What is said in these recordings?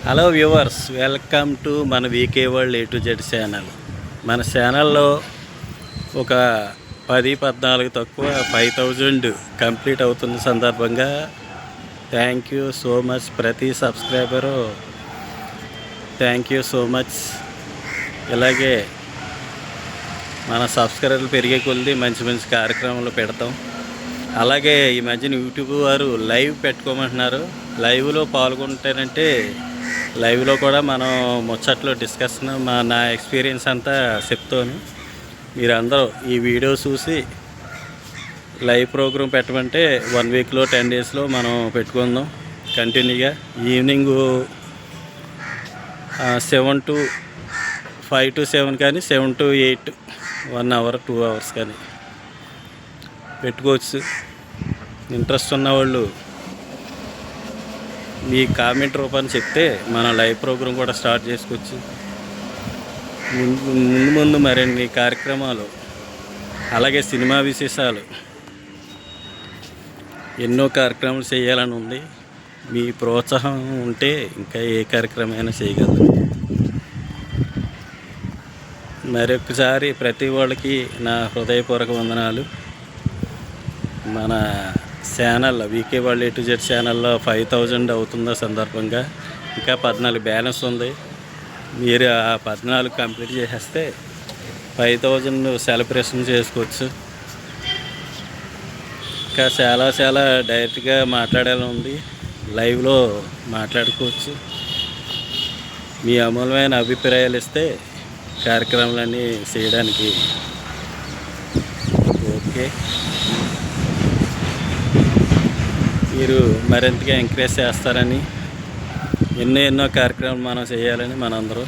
Hello viewers, welcome to మన VK world A to Z channel. మన ఛానల్లో ఒక 10-14 తక్కువ 5000 కంప్లీట్ అవుతున్న సందర్భంగా థ్యాంక్ యూ సో మచ్. ప్రతి subscriber thank you so much. ఇలాగే మన సబ్స్క్రైబర్లు పెరిగే కొద్దీ మంచి మంచి కార్యక్రమాలు పెడతాం. అలాగే ఈ మధ్యన యూట్యూబ్ వారు లైవ్ పెట్టుకోమంటున్నారు. లైవ్లో పాల్గొంటానంటే లైవ్లో కూడా మనం ముచ్చట్లు డిస్కషన్ నా ఎక్స్పీరియన్స్ అంతా చెప్తాను. మీరందరూ ఈ వీడియో చూసి లైవ్ ప్రోగ్రాం పెట్టమంటే 1 వీక్లో 10 డేస్లో మనం పెట్టుకుందాం కంటిన్యూగా. ఈవినింగ్ 7 to 5 to 7 కానీ 7 to 8 1 hour 2 hours కానీ పెట్టుకోవచ్చు. ఇంట్రెస్ట్ ఉన్నవాళ్ళు మీ కామెంట్ రూపాన్ని చెప్తే మన లైవ్ ప్రోగ్రాం కూడా స్టార్ట్ చేసుకోవచ్చు. ముందు మరిన్ని కార్యక్రమాలు, అలాగే సినిమా విశేషాలు ఎన్నో కార్యక్రమాలు చేయాలని ఉంది. మీ ప్రోత్సాహం ఉంటే ఇంకా ఏ కార్యక్రమమైనా చేయగలరు. మరొకసారి ప్రతి వాళ్ళకి నా హృదయపూర్వక వందనాలు. మన channel VK world A to Z ఛానల్లో 5000 అవుతున్న సందర్భంగా ఇంకా 14 బ్యాలెన్స్ ఉంది. మీరు ఆ 14 కంప్లీట్ చేసేస్తే 5000 సెలబ్రేషన్ చేసుకోవచ్చు. ఇంకా చాలా డైరెక్ట్గా మాట్లాడాలని ఉంది. లైవ్లో మాట్లాడుకోవచ్చు. మీ అమూల్యమైన అభిప్రాయాలు ఇస్తే కార్యక్రమాలన్నీ చేయడానికి ఓకే. మీరు మరింతగా ఎంకరేజ్ చేస్తారని, ఎన్నో కార్యక్రమాలు మనం చేయాలని మనందరూ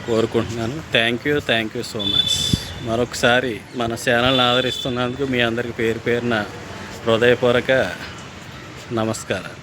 కోరుకుంటున్నాను. Thank you so much. మరొకసారి మన ఛానల్ని ఆదరిస్తున్నందుకు మీ అందరికీ పేరు పేరున హృదయపూర్వక నమస్కారాలు.